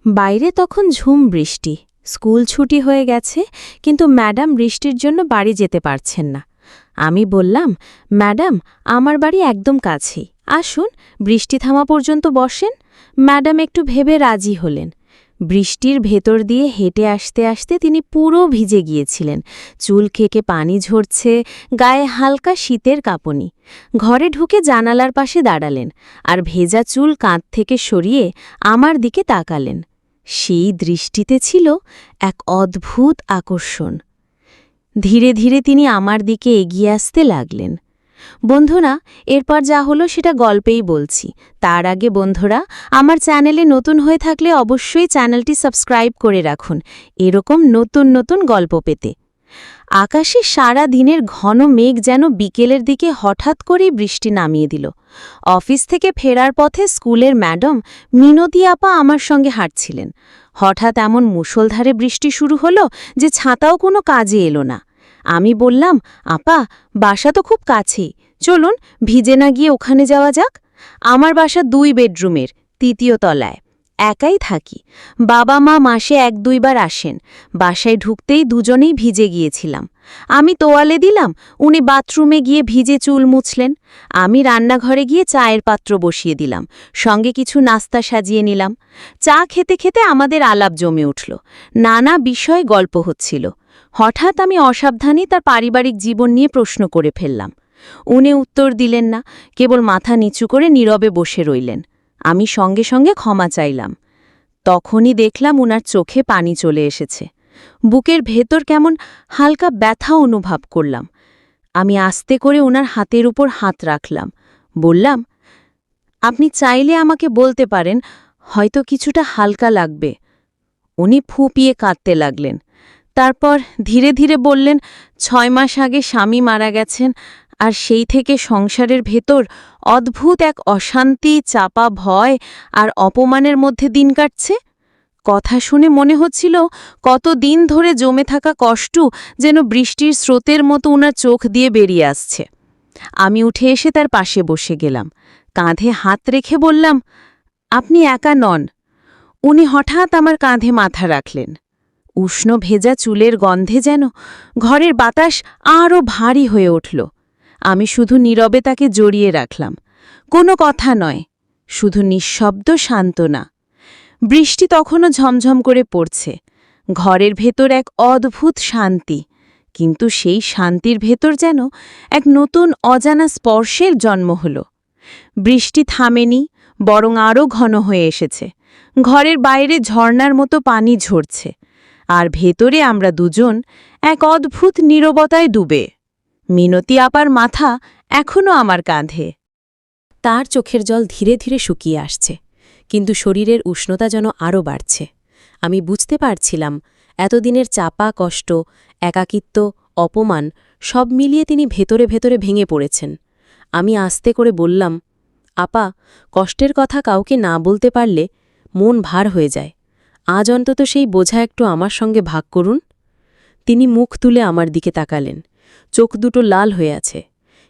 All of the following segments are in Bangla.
বাইরে তখন ঝুম বৃষ্টি। স্কুল ছুটি হয়ে গেছে, কিন্তু ম্যাডাম বৃষ্টির জন্য বাড়ি যেতে পারছেন না। আমি বললাম, ম্যাডাম, আমার বাড়ি একদম কাছেই, আসুন বৃষ্টি থামা পর্যন্ত বসেন। ম্যাডাম একটু ভেবে রাজি হলেন। বৃষ্টির ভেতর দিয়ে হেঁটে আসতে আসতে তিনি পুরো ভিজে গিয়েছিলেন। চুল খেকে পানি ঝরছে, গায়ে হালকা শীতের কাঁপুনি। ঘরে ঢুকে জানালার পাশে দাঁড়ালেন, আর ভেজা চুল কাঁধ থেকে সরিয়ে আমার দিকে তাকালেন। সেই দৃষ্টিতে ছিল এক অদ্ভুত আকর্ষণ। ধীরে ধীরে তিনি আমার দিকে এগিয়ে আসতে লাগলেন। বন্ধুরা, এরপর যা হলো সেটা গল্পেই বলছি। তার আগে বন্ধুরা, আমার চ্যানেলে নতুন হয়ে থাকলে অবশ্যই চ্যানেলটি সাবস্ক্রাইব করে রাখুন এরকম নতুন নতুন গল্প পেতে। আকাশে সারা দিনের ঘন মেঘ যেন বিকেলের দিকে হঠাৎ করেই বৃষ্টি নামিয়ে দিল। অফিস থেকে ফেরার পথে স্কুলের ম্যাডাম মিনতি আপা আমার সঙ্গে হাঁটছিলেন। হঠাৎ এমন মুষলধারে বৃষ্টি শুরু হলো যে ছাতাও কোনো কাজে এলো না। আমি বললাম, আপা, বাসা তো খুব কাছেই, চলুন ভিজে না গিয়ে ওখানে যাওয়া যাক। আমার বাসা 2 বেডরুমের, 3য় তলায়। একাই থাকি। বাবা মা মাসে 1-2 বার আসেন। বাসায় ঢুকতেই দুজনেই ভিজে গিয়েছিলাম। আমি তোয়ালে দিলাম, উনি বাথরুমে গিয়ে ভিজে চুল মুছলেন। আমি রান্নাঘরে গিয়ে চায়ের পাত্র বসিয়ে দিলাম, সঙ্গে কিছু নাস্তা সাজিয়ে নিলাম। চা খেতে খেতে আমাদের আলাপ জমে উঠল। নানা বিষয়ে গল্প হচ্ছিল। হঠাৎ আমি অসাবধানে তার পারিবারিক জীবন নিয়ে প্রশ্ন করে ফেললাম। উনি উত্তর দিলেন না, কেবল মাথা নিচু করে নীরবে বসে রইলেন। আমি সঙ্গে সঙ্গে ক্ষমা চাইলাম। তখনই দেখলাম উনার চোখে পানি চলে এসেছে। বুকের ভেতর কেমন হালকা ব্যথা অনুভব করলাম। আমি আস্তে করে উনার হাতের উপর হাত রাখলাম। বললাম, আপনি চাইলে আমাকে বলতে পারেন, হয়তো কিছুটা হালকা লাগবে। উনি ফুঁপিয়ে কাঁদতে লাগলেন। তারপর ধীরে ধীরে বললেন, 6 মাস আগে স্বামী মারা গেছেন, আর সেই থেকে সংসারের ভেতর অদ্ভুত এক অশান্তি, চাপা ভয় আর অপমানের মধ্যে দিন কাটছে। কথা শুনে মনে হচ্ছিল কতদিন ধরে জমে থাকা কষ্ট যেন বৃষ্টির স্রোতের মতো উনার চোখ দিয়ে বেরিয়ে আসছে। আমি উঠে এসে তার পাশে বসে গেলাম। কাঁধে হাত রেখে বললাম, আপনি একা নন। উনি হঠাৎ আমার কাঁধে মাথা রাখলেন। উষ্ণ ভেজা চুলের গন্ধে যেন ঘরের বাতাস আরও ভারী হয়ে উঠল। আমি শুধু নীরবে তাকে জড়িয়ে রাখলাম। কোনো কথা নয়, শুধু নিঃশব্দ সান্ত্বনা। বৃষ্টি তখনও ঝমঝম করে পড়ছে। ঘরের ভেতর এক অদ্ভুত শান্তি, কিন্তু সেই শান্তির ভেতর যেন এক নতুন অজানা স্পর্শের জন্ম হল। বৃষ্টি থামেনি, বরং আরও ঘন হয়ে এসেছে। ঘরের বাইরে ঝর্ণার মতো পানি ঝরছে, আর ভেতরে আমরা দুজন এক অদ্ভুত নীরবতায় ডুবে। মিনতি আপার মাথা এখনও আমার কাঁধে। তার চোখের জল ধীরে ধীরে শুকিয়ে আসছে, কিন্তু শরীরের উষ্ণতা যেন আরও বাড়ছে। আমি বুঝতে পারছিলাম, এতদিনের চাপা কষ্ট, একাকিত্ব, অপমান সব মিলিয়ে তিনি ভেতরে ভেতরে ভেঙে পড়েছেন। আমি আস্তে করে বললাম, আপা, কষ্টের কথা কাউকে না বলতে পারলে মন ভার হয়ে যায়। আজ অন্তত সেই বোঝা একটু আমার সঙ্গে ভাগ করুন। তিনি মুখ তুলে আমার দিকে তাকালেন। চোখ দুটো লাল হয়ে আছে,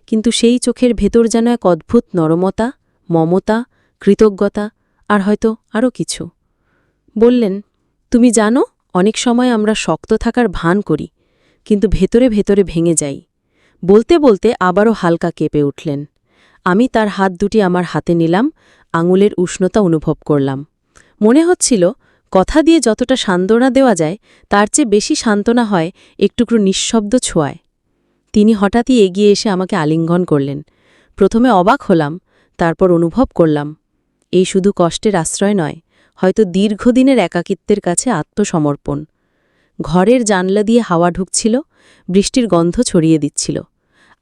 কিন্তু সেই চোখের ভেতর যেন এক অদ্ভুত নরমতা, মমতা, কৃতজ্ঞতা আর হয়তো আরও কিছু। বললেন, তুমি জানো, অনেক সময় আমরা শক্ত থাকার ভান করি, কিন্তু ভেতরে ভেতরে ভেঙে যাই। বলতে বলতে আবারও হালকা কেঁপে উঠলেন। আমি তার হাত দুটি আমার হাতে নিলাম, আঙুলের উষ্ণতা অনুভব করলাম। মনে হচ্ছিল, কথা দিয়ে যতটা সান্ত্বনা দেওয়া যায় তার চেয়ে বেশি সান্ত্বনা হয় একটুকরো নিঃশব্দ ছোঁয়ায়। তিনি হঠাৎই এগিয়ে এসে আমাকে আলিঙ্গন করলেন। প্রথমে অবাক হলাম, তারপর অনুভব করলাম, এই শুধু কষ্টের আশ্রয় নয়, হয়তো দীর্ঘদিনের একাকিত্বের কাছে আত্মসমর্পণ। ঘরের জানলা দিয়ে হাওয়া ঢুকছিল, বৃষ্টির গন্ধ ছড়িয়ে দিচ্ছিল।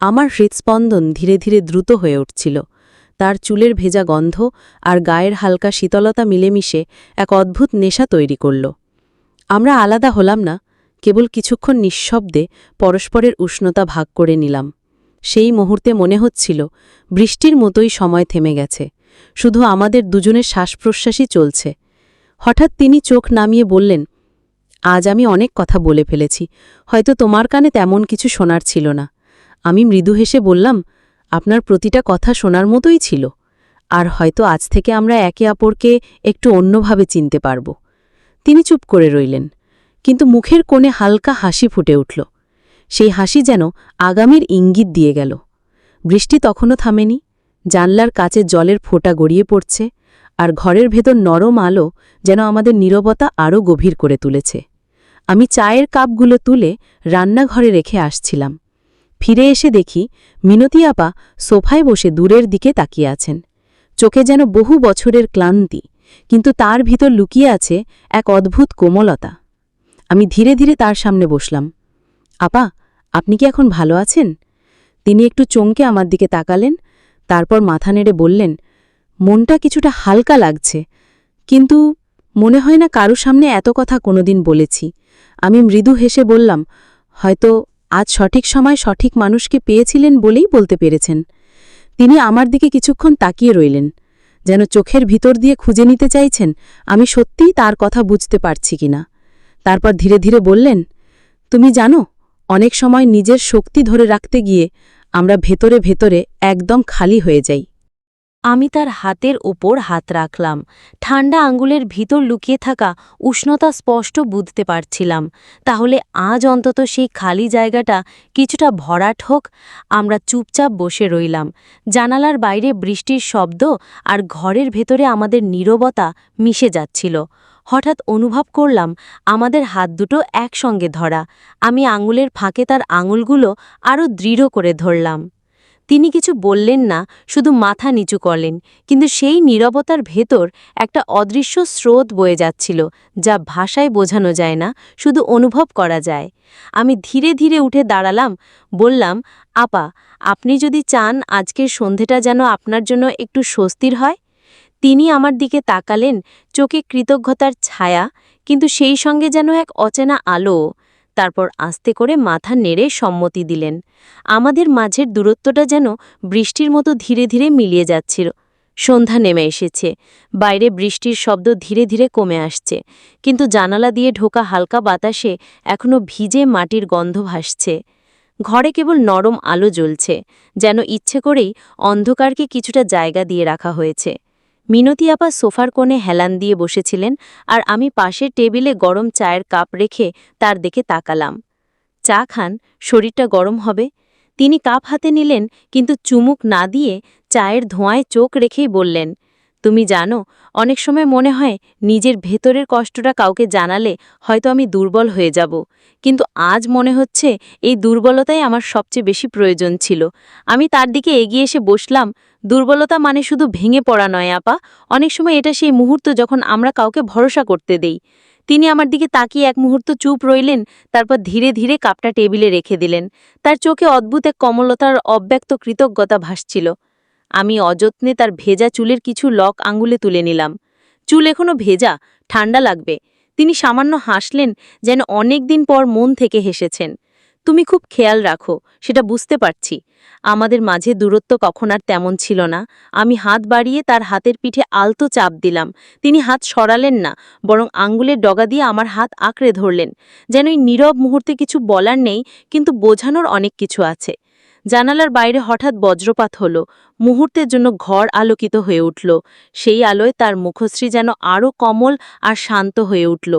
আমার হৃৎস্পন্দন ধীরে ধীরে দ্রুত হয়ে উঠছিল। তার চুলের ভেজা গন্ধ আর গায়ের হালকা শীতলতা মিলেমিশে এক অদ্ভুত নেশা তৈরি করল। আমরা আলাদা হলাম না, কেবল কিছুক্ষণ নিঃশব্দে পরস্পরের উষ্ণতা ভাগ করে নিলাম। সেই মুহূর্তে মনে হচ্ছিল বৃষ্টির মতোই সময় থেমে গেছে, শুধু আমাদের দুজনের শ্বাসপ্রশ্বাসই চলছে। হঠাৎ তিনি চোখ নামিয়ে বললেন, আজ আমি অনেক কথা বলে ফেলেছি, হয়তো তোমার কানে তেমন কিছু শোনার ছিল না। আমি মৃদু হেসে বললাম, আপনার প্রতিটা কথা শোনার মতোই ছিল, আর হয়তো আজ থেকে আমরা একে অপরকে একটু অন্যভাবে চিনতে পারব। তিনি চুপ করে রইলেন, কিন্তু মুখের কোণে হালকা হাসি ফুটে উঠল। সেই হাসি যেন আগামীর ইঙ্গিত দিয়ে গেল। বৃষ্টি তখনও থামেনি। জানলার কাচে জলের ফোঁটা গড়িয়ে পড়ছে, আর ঘরের ভেতর নরম আলো যেন আমাদের নীরবতা আরও গভীর করে তুলেছে। আমি চায়ের কাপগুলো তুলে রান্নাঘরে রেখে আসছিলাম। ফিরে এসে দেখি মিনতি আপা সোফায় বসে দূরের দিকে তাকিয়ে আছেন। চোখে যেন বহু বছরের ক্লান্তি, কিন্তু তার ভিতর লুকিয়ে আছে এক অদ্ভুত কোমলতা। আমি ধীরে ধীরে তার সামনে বসলাম। আপা, আপনি কি এখন ভালো আছেন? তিনি একটু চমকে আমার দিকে তাকালেন, তারপর মাথা নেড়ে বললেন, মনটা কিছুটা হালকা লাগছে, কিন্তু মনে হয় না কারো সামনে এত কথা কোনোদিন বলেছি। আমি মৃদু হেসে বললাম, হয়তো আজ সঠিক সময় সঠিক মানুষকে পেয়েছিলেন বলেই বলতে পেরেছেন। তিনি আমার দিকে কিছুক্ষণ তাকিয়ে রইলেন, যেন চোখের ভিতর দিয়ে খুঁজে নিতে চাইছেন আমি সত্যিই তার কথা বুঝতে পারছি কিনা। তারপর ধীরে ধীরে বললেন, তুমি জানো, অনেক সময় নিজের শক্তি ধরে রাখতে গিয়ে আমরা ভেতরে ভেতরে একদম খালি হয়ে যাই। আমি তার হাতের ওপর হাত রাখলাম। ঠান্ডা আঙ্গুলের ভিতর লুকিয়ে থাকা উষ্ণতা স্পষ্ট বুঝতে পারছিলাম। তাহলে আজ অন্তত সেই খালি জায়গাটা কিছুটা ভরাট হোক। আমরা চুপচাপ বসে রইলাম। জানালার বাইরে বৃষ্টির শব্দ আর ঘরের ভেতরে আমাদের নীরবতা মিশে যাচ্ছিল। হঠাৎ অনুভব করলাম আমাদের হাত দুটো একসঙ্গে ধরা। আমি আঙুলের ফাঁকে তার আঙুলগুলো আরও দৃঢ় করে ধরলাম। তিনি কিছু বললেন না, শুধু মাথা নিচু করলেন, কিন্তু সেই নীরবতার ভেতর একটা অদৃশ্য স্রোত বয়ে যাচ্ছিল, যা ভাষায় বোঝানো যায় না, শুধু অনুভব করা যায়। আমি ধীরে ধীরে উঠে দাঁড়ালাম, বললাম, আপা, আপনি যদি চান আজকের সন্ধেটা যেন আপনার জন্য একটু স্বস্তির হয়। তিনি আমার দিকে তাকালেন, চোখে কৃতজ্ঞতার ছায়া, কিন্তু সেই সঙ্গে যেন এক অচেনা আলো। তারপর আস্তে করে মাথা নেড়ে সম্মতি দিলেন। আমাদের মাঝের দূরত্বটা যেন বৃষ্টির মতো ধীরে ধীরে মিলিয়ে যাচ্ছিল। সন্ধ্যা নেমে এসেছে। বাইরে বৃষ্টির শব্দ ধীরে ধীরে কমে আসছে, কিন্তু জানালা দিয়ে ঢোকা হালকা বাতাসে এখনো ভিজে মাটির গন্ধ ভাসছে। ঘরে কেবল নরম আলো জ্বলছে, যেন ইচ্ছে করেই অন্ধকারকে কিছুটা জায়গা দিয়ে রাখা হয়েছে। মিনতি আপা সোফার কোণে হেলান দিয়ে বসেছিলেন, আর আমি পাশের টেবিলে গরম চায়ের কাপ রেখে তার দিকে তাকালাম। চা খান, শরীরটা গরম হবে। তিনি কাপ হাতে নিলেন, কিন্তু চুমুক না দিয়ে চায়ের ধোঁয়ায় চোখ রেখেই বললেন, তুমি জানো, অনেক সময় মনে হয় নিজের ভেতরের কষ্টটা কাউকে জানালে হয়তো আমি দুর্বল হয়ে যাব, কিন্তু আজ মনে হচ্ছে এই দুর্বলতাই আমার সবচেয়ে বেশি প্রয়োজন ছিল। আমি তার দিকে এগিয়ে এসে বসলাম। দুর্বলতা মানে শুধু ভেঙে পড়া নয় আপা, অনেক সময় এটা সেই মুহূর্ত যখন আমরা কাউকে ভরসা করতে দেই। তিনি আমার দিকে তাকিয়ে এক মুহূর্ত চুপ রইলেন, তারপর ধীরে ধীরে কাপটা টেবিলে রেখে দিলেন। তার চোখে অদ্ভুত এক কমলতার অব্যক্ত কৃতজ্ঞতা ভাসছিল। আমি অযত্নে তার ভেজা চুলের কিছু লক আঙুলে তুলে নিলাম। চুল এখনো ভেজা, ঠান্ডা লাগবে। তিনি সামান্য হাসলেন, যেন অনেক দিন পর মন থেকে হেসেছেন। তুমি খুব খেয়াল রাখো, সেটা বুঝতে পারছি। আমাদের মাঝে দূরত্ব কখন আর তেমন ছিল না। আমি হাত বাড়িয়ে তার হাতের পিঠে আলতো চাপ দিলাম। তিনি হাত সরালেন না, বরং আঙ্গুলের ডগা দিয়ে আমার হাত আঁকড়ে ধরলেন, যেন এই নীরব মুহূর্তে কিছু বলার নেই, কিন্তু বোঝানোর অনেক কিছু আছে। জানালার বাইরে হঠাৎ বজ্রপাত হলো। মুহূর্তের জন্য ঘর আলোকিত হয়ে উঠল। সেই আলোয় তার মুখশ্রী যেন আরও কমল আর শান্ত হয়ে উঠল।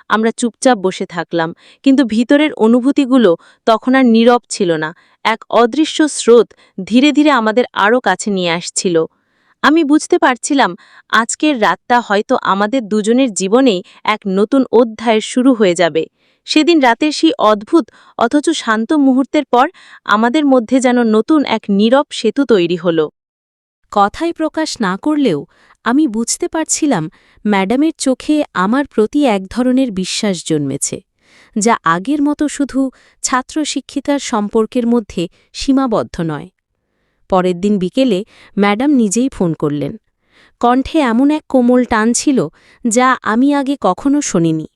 আমরা চুপচাপ বসে থাকলাম, কিন্তু ভিতরের অনুভূতিগুলো তখন আর নীরব ছিল না। এক অদৃশ্য স্রোত ধীরে ধীরে আমাদের আরও কাছে নিয়ে আসছিল। আমি বুঝতে পারছিলাম আজকের রাতটা হয়তো আমাদের দুজনের জীবনেই এক নতুন অধ্যায়ের শুরু হয়ে যাবে। সেদিন রাতের সেই অদ্ভুত অথচ শান্ত মুহূর্তের পর আমাদের মধ্যে যেন নতুন এক নীরব সেতু তৈরি হল। কথায় প্রকাশ না করলেও আমি বুঝতে পারছিলাম ম্যাডামের চোখে আমার প্রতি এক ধরনের বিশ্বাস জন্মেছে, যা আগের মতো শুধু ছাত্র শিক্ষিতার সম্পর্কের মধ্যে সীমাবদ্ধ নয়। পরের দিন বিকেলে ম্যাডাম নিজেই ফোন করলেন। কণ্ঠে এমন এক কোমল টান ছিল যা আমি আগে কখনো শুনিনি।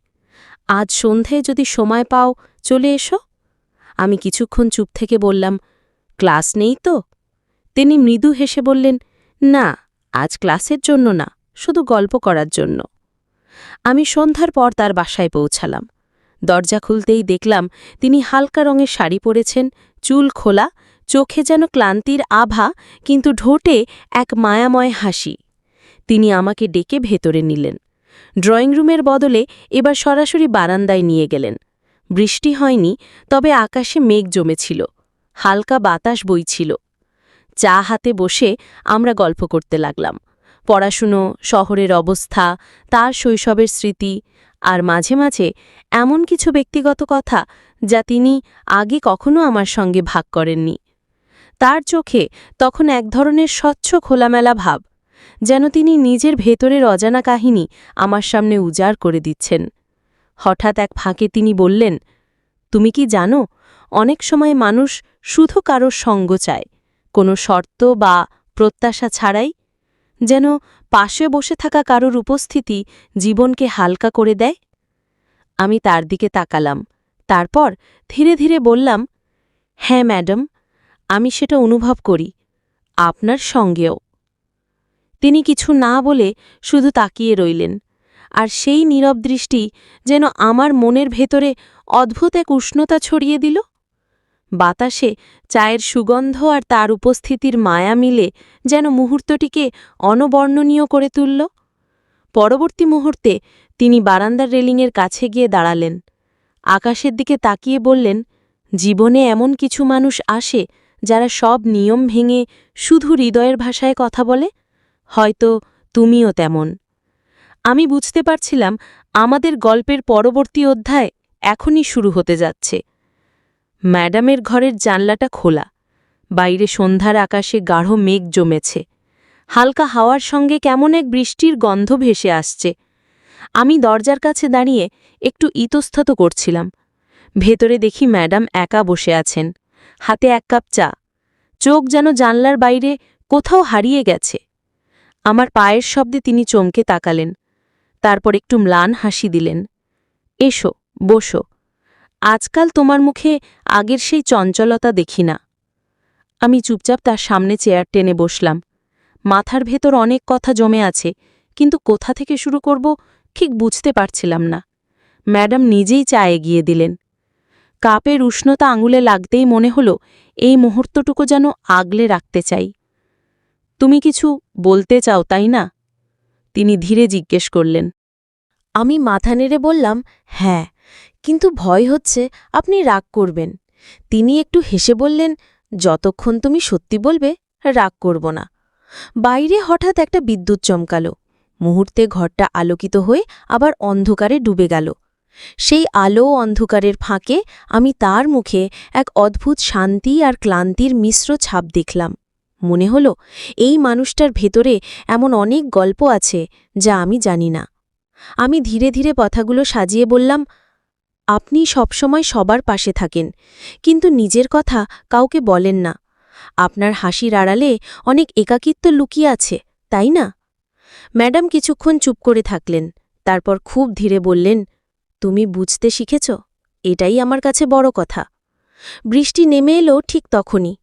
আজ সন্ধ্যায় যদি সময় পাও চলে এসো। আমি কিছুক্ষণ চুপ থেকে বললাম, ক্লাস নেই তো? তিনি মৃদু হেসে বললেন, না, আজ ক্লাসের জন্য না, শুধু গল্প করার জন্য। আমি সন্ধ্যার পর তার বাসায় পৌঁছালাম। দরজা খুলতেই দেখলাম তিনি হালকা রঙের শাড়ি পরেছেন, চুল খোলা, চোখে যেন ক্লান্তির আভা, কিন্তু ঠোঁটে এক মায়াময় হাসি। তিনি আমাকে ডেকে ভেতরে নিলেন। ড্রয়িং রুমের বদলে এবার সরাসরি বারান্দায় নিয়ে গেলেন। বৃষ্টি হয়নি, তবে আকাশে মেঘ জমেছিল, হালকা বাতাস বইছিল। চা হাতে বসে আমরা গল্প করতে লাগলাম। পড়াশুনো, শহরের অবস্থা, তার শৈশবের স্মৃতি, আর মাঝে মাঝে এমন কিছু ব্যক্তিগত কথা যা তিনি আগে কখনো আমার সঙ্গে ভাগ করেননি। তার চোখে তখন এক ধরনের স্বচ্ছ খোলামেলা ভাব, যেন তিনি নিজের ভেতরের অজানা কাহিনী আমার সামনে উজাড় করে দিচ্ছেন। হঠাৎ এক ফাঁকে তিনি বললেন, তুমি কি জানো, অনেক সময় মানুষ শুধু কারোর সঙ্গ চায়, কোনো শর্ত বা প্রত্যাশা ছাড়াই, যেন পাশে বসে থাকা কারোর উপস্থিতি জীবনকে হালকা করে দেয়। আমি তার দিকে তাকালাম, তারপর ধীরে ধীরে বললাম, হ্যাঁ ম্যাডাম, আমি সেটা অনুভব করি, আপনার সঙ্গেও। তিনি কিছু না বলে শুধু তাকিয়ে রইলেন, আর সেই নীরব দৃষ্টি যেন আমার মনের ভেতরে অদ্ভুত এক উষ্ণতা ছড়িয়ে দিল। বাতাসে চায়ের সুগন্ধ আর তার উপস্থিতির মায়া মিলে যেন মুহূর্তটিকে অনবর্ণনীয় করে তুলল। পরবর্তী মুহূর্তে তিনি বারান্দার রেলিংয়ের কাছে গিয়ে দাঁড়ালেন, আকাশের দিকে তাকিয়ে বললেন, জীবনে এমন কিছু মানুষ আসে যারা সব নিয়ম ভেঙে শুধু হৃদয়ের ভাষায় কথা বলে, হয়তো তুমিও তেমন। আমি বুঝতে পারছিলাম আমাদের গল্পের পরবর্তী অধ্যায় এখনই শুরু হতে যাচ্ছে। ম্যাডামের ঘরের জানলাটা খোলা, বাইরে সন্ধ্যার আকাশে গাঢ় মেঘ জমেছে, হালকা হাওয়ার সঙ্গে কেমন এক বৃষ্টির গন্ধ ভেসে আসছে। আমি দরজার কাছে দাঁড়িয়ে একটু ইতস্তত করছিলাম। ভেতরে দেখি ম্যাডাম একা বসে আছেন, হাতে এক কাপ চা, চোখ যেন জানলার বাইরে কোথাও হারিয়ে গেছে। আমার পায়ের শব্দে তিনি চমকে তাকালেন, তারপর একটু ম্লান হাসি দিলেন। এসো, বসো, আজকাল তোমার মুখে আগের সেই চঞ্চলতা দেখি না। আমি চুপচাপ তার সামনে চেয়ার টেনে বসলাম। মাথার ভেতর অনেক কথা জমে আছে, কিন্তু কোথা থেকে শুরু করব ঠিক বুঝতে পারছিলাম না। ম্যাডাম নিজেই চা এগিয়ে দিলেন। কাপের উষ্ণতা আঙুলে লাগতেই মনে হলো এই মুহূর্তটুকু যেন আগলে রাখতে চাই। তুমি কিছু বলতে চাও, তাই না? তিনি ধীরে জিজ্ঞেস করলেন। আমি মাথা নেড়ে বললাম, হ্যাঁ, কিন্তু ভয় হচ্ছে আপনি রাগ করবেন। তিনি একটু হেসে বললেন, যতক্ষণ তুমি সত্যি বলবে রাগ করব না। বাইরে হঠাৎ একটা বিদ্যুৎ চমকালো, মুহূর্তে ঘরটা আলোকিত হয়ে আবার অন্ধকারে ডুবে গেল। সেই আলো অন্ধকারের ফাঁকে আমি তার মুখে এক অদ্ভুত শান্তি আর ক্লান্তির মিশ্র ছাপ দেখলাম। মনে হলো এই মানুষটার ভেতরে এমন অনেক গল্প আছে যা আমি জানি না। আমি ধীরে ধীরে কথাগুলো সাজিয়ে বললাম, আপনি সবসময় সবার পাশে থাকেন, কিন্তু নিজের কথা কাউকে বলেন না। আপনার হাসির আড়ালে অনেক একাকিত্ব লুকিয়ে আছে, তাই না? ম্যাডাম কিছুক্ষণ চুপ করে থাকলেন, তারপর খুব ধীরে বললেন, তুমি বুঝতে শিখেছ, এটাই আমার কাছে বড় কথা। বৃষ্টি নেমে এলো ঠিক তখনই।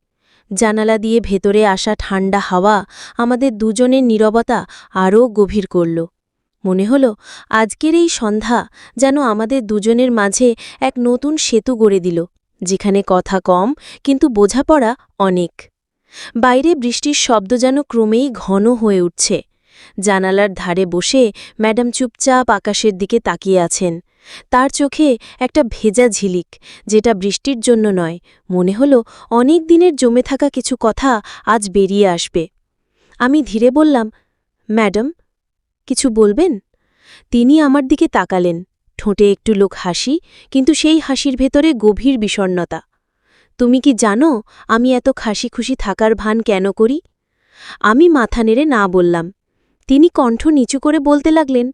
জানালা দিয়ে ভেতরে আসা ঠান্ডা হাওয়া আমাদের দুজনের নীরবতা আরও গভীর করল। মনে হলো আজকের এই সন্ধ্যা যেন আমাদের দুজনের মাঝে এক নতুন সেতু গড়ে দিল, যেখানে কথা কম কিন্তু বোঝাপড়া অনেক। বাইরে বৃষ্টির শব্দ যেন ক্রমেই ঘন হয়ে উঠছে। জানালার ধারে বসে ম্যাডাম চুপচাপ আকাশের দিকে তাকিয়ে আছেন। তার চোখে একটা ভেজা ঝিলিক, যেটা বৃষ্টির জন্য নয়, মনে হলো অনেক দিনের জমে থাকা কিছু কথা আজ বেরিয়ে আসবে। আমি ধীরে বললাম, ম্যাডাম, কিছু বলবেন? তিনি আমার দিকে তাকালেন, ঠোঁটে একটু লোক হাসি, কিন্তু সেই হাসির ভেতরে গভীর বিষণ্ণতা। তুমি কি জানো আমি এত হাসি খুশি থাকার ভান কেন করি? আমি মাথা নেড়ে না বললাম। তিনি কণ্ঠ নিচু করে বলতে লাগলেন,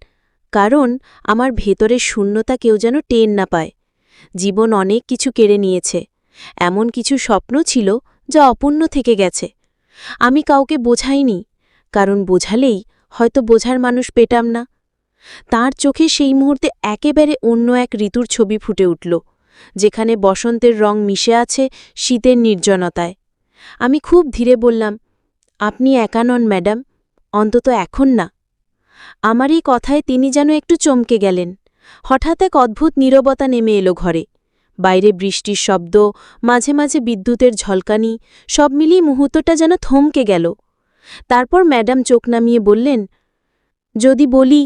কারণ আমার ভেতরের শূন্যতা কেউ যেন টের না পায়। জীবন অনেক কিছু কেড়ে নিয়েছে, এমন কিছু স্বপ্ন ছিল যা অপূর্ণ থেকে গেছে। আমি কাউকে বোঝাইনি, কারণ বোঝালেই হয়তো বোঝার মানুষ পেতাম না। তাঁর চোখে সেই মুহূর্তে একেবারে অন্য এক ঋতুর ছবি ফুটে উঠল, যেখানে বসন্তের রং মিশে আছে শীতের নির্জনতায়। আমি খুব ধীরে বললাম, আপনি একা নন ম্যাডাম, অন্তত এখন না। আমার এই কথায় তিনি যেন একটু চমকে গেলেন। হঠাৎ এক অদ্ভুত নীরবতা নেমে এলো ঘরে। বাইরে বৃষ্টির শব্দ, মাঝে মাঝে বিদ্যুতের ঝলকানি, সব মিলিয়ে মুহূর্তটা যেন থমকে গেল। তারপর ম্যাডাম চোখ নামিয়ে বললেন, যদি বলি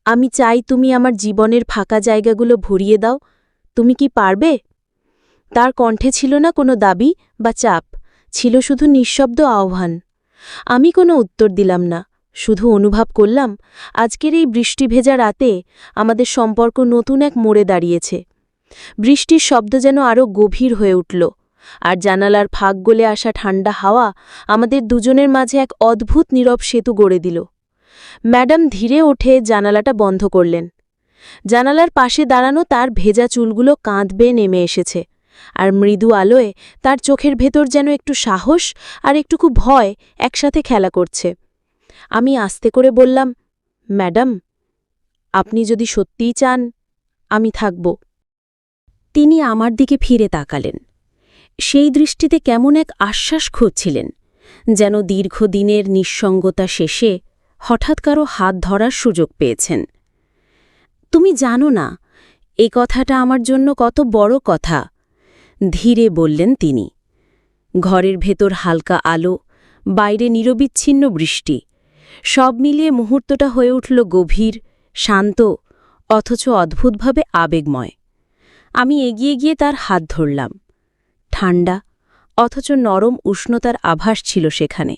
আমি চাই তুমি আমার জীবনের ফাঁকা জায়গাগুলো ভরিয়ে দাও। তুমি কি পারবে? তার কণ্ঠে ছিল না কোনো দাবি বা চাপ, ছিল শুধু নিঃশব্দ আহ্বান। আমি কোনো উত্তর দিলাম না, শুধু অনুভব করলাম আজকের এই বৃষ্টি ভেজা রাতে আমাদের সম্পর্ক নতুন এক মোড়ে দাঁড়িয়েছে। বৃষ্টির শব্দ যেন আরও গভীর হয়ে উঠল, আর জানালার ফাঁক গলে আসা ঠান্ডা হাওয়া আমাদের দুজনের মাঝে এক অদ্ভুত নীরব সেতু গড়ে দিল। ম্যাডাম ধীরে ওঠে জানালাটা বন্ধ করলেন। জানালার পাশে দাঁড়ানো তার ভেজা চুলগুলো কাঁধ বেয়ে নেমে এসেছে, আর মৃদু আলোয় তার চোখের ভেতর যেন একটু সাহস আর একটুকু ভয় একসাথে খেলা করছে। আমি আস্তে করে বললাম, ম্যাডাম, আপনি যদি সত্যিই চান, আমি থাকব। তিনি আমার দিকে ফিরে তাকালেন। সেই দৃষ্টিতে কেমন এক আশ্বাস খুঁজছিলেন, যেন দীর্ঘদিনের নিঃসঙ্গতা শেষে হঠাৎ কারো হাত ধরার সুযোগ পেয়েছেন। তুমি জানো না এ কথাটা আমার জন্য কত বড় কথা, ধীরে বললেন তিনি। ঘরের ভেতর হালকা আলো, বাইরে নিরবিচ্ছিন্ন বৃষ্টি, সব মিলিয়ে মুহূর্তটা হয়ে উঠল গভীর, শান্ত, অথচ অদ্ভুতভাবে আবেগময়। আমি এগিয়ে গিয়ে তার হাত ধরলাম। ঠান্ডা, অথচ নরম উষ্ণতার আভাস ছিল সেখানে।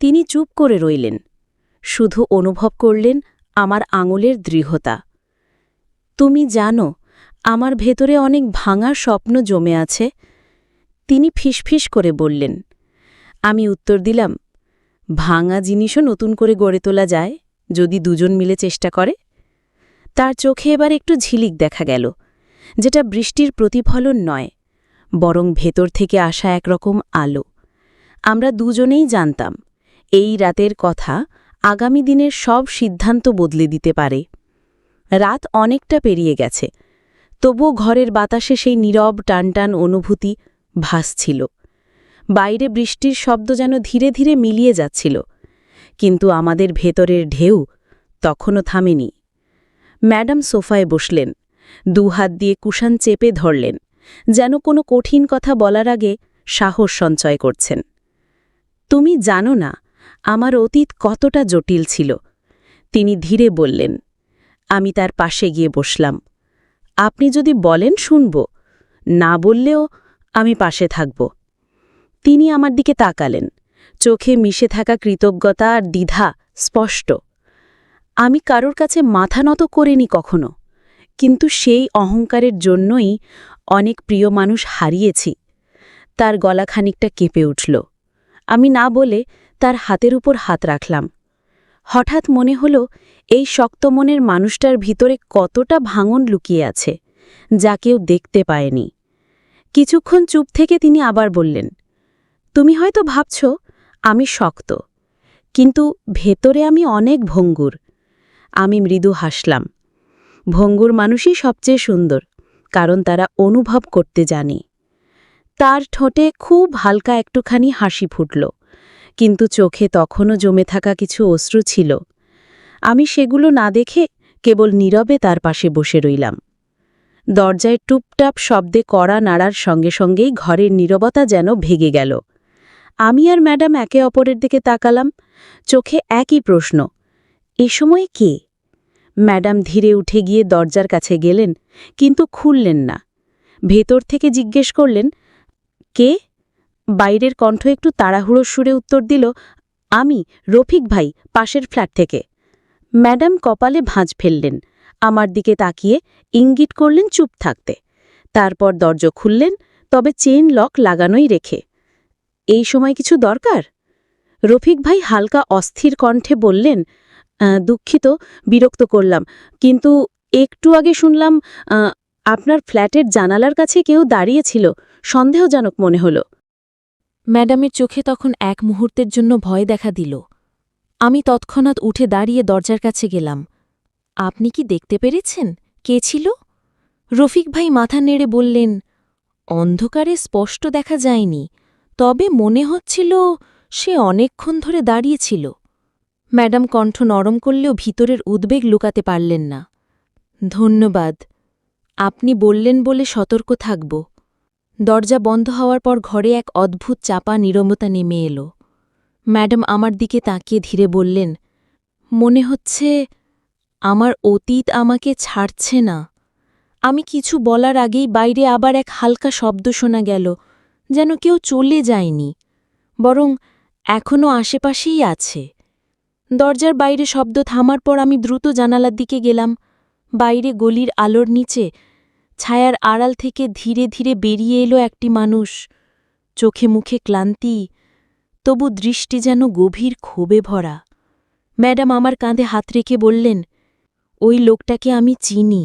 তিনি চুপ করে রইলেন, শুধু অনুভব করলেন আমার আঙুলের দৃঢ়তা। তুমি জানো, আমার ভেতরে অনেক ভাঙা স্বপ্ন জমে আছে, তিনি ফিসফিস করে বললেন। আমি উত্তর দিলাম, ভাঙা জিনিসও নতুন করে গড়ে তোলা যায় যদি দুজন মিলে চেষ্টা করে। তার চোখে এবার একটু ঝিলিক দেখা গেল, যেটা বৃষ্টির প্রতিফলন নয়, বরং ভেতর থেকে আসা একরকম আলো। আমরা দুজনেই জানতাম এই রাতের কথা আগামী দিনের সব সিদ্ধান্ত বদলে দিতে পারে। রাত অনেকটা পেরিয়ে গেছে, তবুও ঘরের বাতাসে সেই নীরব টানটান অনুভূতি ভাসছিল। বাইরে বৃষ্টির শব্দ যেন ধীরে ধীরে মিলিয়ে যাচ্ছিল, কিন্তু আমাদের ভেতরের ঢেউ তখনও থামেনি। ম্যাডাম সোফায় বসলেন, দুহাত দিয়ে কুশান চেপে ধরলেন, যেন কোনো কঠিন কথা বলার আগে সাহস সঞ্চয় করছেন। তুমি জানো না আমার অতীত কতটা জটিল ছিল, তিনি ধীরে বললেন। আমি তার পাশে গিয়ে বসলাম। আপনি যদি বলেন শুনব, না বললেও আমি পাশে থাকব। তিনি আমার দিকে তাকালেন, চোখে মিশে থাকা কৃতজ্ঞতা আর দ্বিধা স্পষ্ট। আমি কারোর কাছে মাথা নত করিনি কখনো, কিন্তু সেই অহংকারের জন্যই অনেক প্রিয় মানুষ হারিয়েছি। তার গলা খানিকটা কেঁপে উঠল। আমি না বলে তার হাতের উপর হাত রাখলাম। হঠাৎ মনে হল এই শক্ত মনের মানুষটার ভিতরে কতটা ভাঙন লুকিয়ে আছে, যা কেউ দেখতে পায়নি। কিছুক্ষণ চুপ থেকে তিনি আবার বললেন, তুমি হয়তো ভাবছ আমি শক্ত, কিন্তু ভেতরে আমি অনেক ভঙ্গুর। আমি মৃদু হাসলাম। ভঙ্গুর মানুষই সবচেয়ে সুন্দর, কারণ তারা অনুভব করতে জানে। তার ঠোঁটে খুব হালকা একটুখানি হাসি ফুটল, কিন্তু চোখে তখনও জমে থাকা কিছু অশ্রু ছিল। আমি সেগুলো না দেখে কেবল নীরবে তার পাশে বসে রইলাম। দরজায় টুপটাপ শব্দে কড়া নাড়ার সঙ্গে সঙ্গেই ঘরের নীরবতা যেন ভেঙে গেল। আমি আর ম্যাডাম একে অপরের দিকে তাকালাম, চোখে একই প্রশ্ন, এ সময় কে? ম্যাডাম ধীরে উঠে গিয়ে দরজার কাছে গেলেন, কিন্তু খুললেন না। ভেতর থেকে জিজ্ঞেস করলেন, কে? বাইরের কণ্ঠ একটু তাড়াহুড়োর সুরে উত্তর দিল, আমি, রফিক ভাই, পাশের ফ্ল্যাট থেকে। ম্যাডাম কপালে ভাঁজ ফেললেন, আমার দিকে তাকিয়ে ইঙ্গিত করলেন চুপ থাকতে। তারপর দরজা খুললেন, তবে চেইন লক লাগানোই রেখে। এই সময় কিছু দরকার? রফিক ভাই হালকা অস্থির কণ্ঠে বললেন, দুঃখিত, বিরক্ত করলাম, কিন্তু একটু আগে শুনলাম আপনার ফ্ল্যাটের জানালার কাছে কেউ দাঁড়িয়েছিল, সন্দেহজনক মনে হল। ম্যাডামের চোখে তখন এক মুহূর্তের জন্য ভয় দেখা দিল। আমি তৎক্ষণাৎ উঠে দাঁড়িয়ে দরজার কাছে গেলাম। আপনি কি দেখতে পেরেছেন কে ছিল? রফিক ভাই মাথা নেড়ে বললেন, অন্ধকারে স্পষ্ট দেখা যায়নি, তবে মনে হচ্ছিল সে অনেকক্ষণ ধরে দাঁড়িয়েছিল। ম্যাডাম কণ্ঠ নরম করলেও ভিতরের উদ্বেগ লুকাতে পারলেন না। ধন্যবাদ, আপনি বললেন বলে সতর্ক থাকব। দরজা বন্ধ হওয়ার পর ঘরে এক অদ্ভুত চাপা নীরবতা নেমে এলো। ম্যাডাম আমার দিকে তাকিয়ে ধীরে বললেন, মনে হচ্ছে আমার অতীত আমাকে ছাড়ছে না। আমি কিছু বলার আগেই বাইরে আবার এক হালকা শব্দ শোনা গেল, যেন কেউ চলে যায়নি, বরং এখনও আশেপাশেই আছে। দরজার বাইরে শব্দ থামার পর আমি দ্রুত জানালার দিকে গেলাম। বাইরে গলির আলোর নিচে ছায়ার আড়াল থেকে ধীরে ধীরে বেরিয়ে এলো একটি মানুষ। চোখে মুখে ক্লান্তি, তবু দৃষ্টি যেন গভীর ক্ষোভে ভরা। ম্যাডাম আমার কাঁধে হাত রেখে বললেন, ওই লোকটাকে আমি চিনি,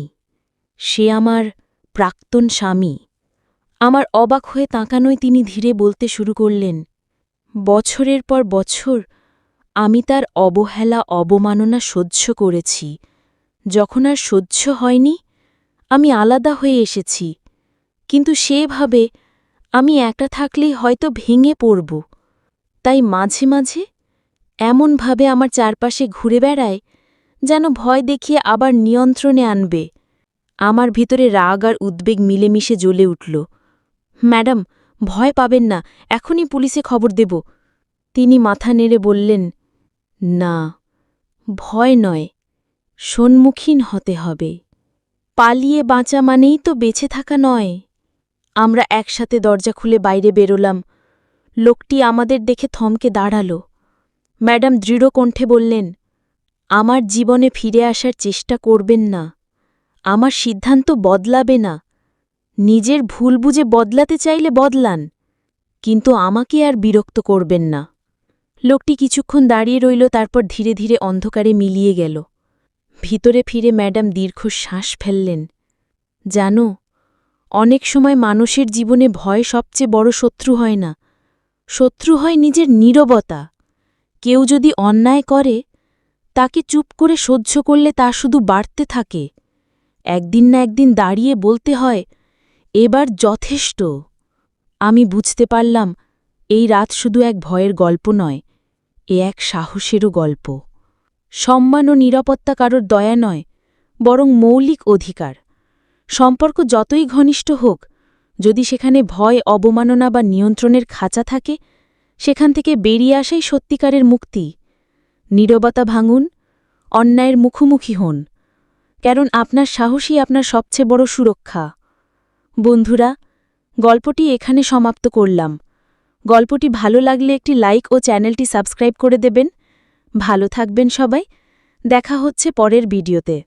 সে আমার প্রাক্তন স্বামী। আমার অবাক হয়ে তাকানোয় তিনি ধীরে বলতে শুরু করলেন, বছরের পর বছর আমি তার অবহেলা অবমাননা সহ্য করেছি। যখন আর সহ্য হয়নি, আমি আলাদা হয়ে এসেছি। কিন্তু সে ভাবে আমি একা থাকলেই হয়তো ভেঙে পড়ব। তাই মাঝে মাঝে এমনভাবে আমার চারপাশে ঘুরে বেড়ায়, যেন ভয় দেখিয়ে আবার নিয়ন্ত্রণে আনবে। আমার ভিতরে রাগ আর উদ্বেগ মিলেমিশে জ্বলে উঠল। ম্যাডাম, ভয় পাবেন না, এখনই পুলিশে খবর দেব। তিনি মাথা নেড়ে বললেন, না, ভয় নয়, সম্মুখীন হতে হবে। পালিয়ে বাঁচা মানেই তো বেঁচে থাকা নয়। আমরা একসাথে দরজা খুলে বাইরে বেরোলাম। লোকটি আমাদের দেখে থমকে দাঁড়াল। ম্যাডাম দৃঢ় কণ্ঠে বললেন, আমার জীবনে ফিরে আসার চেষ্টা করবেন না। আমার সিদ্ধান্ত বদলাবে না। নিজের ভুল বুঝে বদলাতে চাইলে বদলান, কিন্তু আমাকে আর বিরক্ত করবেন না। লোকটি কিছুক্ষণ দাঁড়িয়ে রইল, তারপর ধীরে ধীরে অন্ধকারে মিলিয়ে গেল। ভিতরে ফিরে ম্যাডাম দীর্ঘশ্বাস ফেললেন। জানো, অনেক সময় মানুষের জীবনে ভয় সবচেয়ে বড় শত্রু হয় না, শত্রু হয় নিজের নীরবতা। কেউ যদি অন্যায় করে, তাকে চুপ করে সহ্য করলে তা শুধু বাড়তে থাকে। একদিন না একদিন দাঁড়িয়ে বলতে হয়, এবার যথেষ্ট। আমি বুঝতে পারলাম, এই রাত শুধু এক ভয়ের গল্প নয়, এ এক সাহসেরও গল্প। সম্মান ও নিরাপত্তা কারোর দয়া নয়, বরং মৌলিক অধিকার। সম্পর্ক যতই ঘনিষ্ঠ হোক, যদি সেখানে ভয়, অবমাননা বা নিয়ন্ত্রণের খাঁচা থাকে, সেখান থেকে বেরিয়ে আসাই সত্যিকারের মুক্তি। নীরবতা ভাঙুন, অন্যায়ের মুখোমুখি হন, কারণ আপনার সাহসই আপনার সবচেয়ে বড় সুরক্ষা। বন্ধুরা, গল্পটি এখানে সমাপ্ত করলাম। গল্পটি ভালো লাগলে একটি লাইক ও চ্যানেলটি সাবস্ক্রাইব করে দেবেন। ভালো থাকবেন সবাই, দেখা হচ্ছে পরের ভিডিওতে।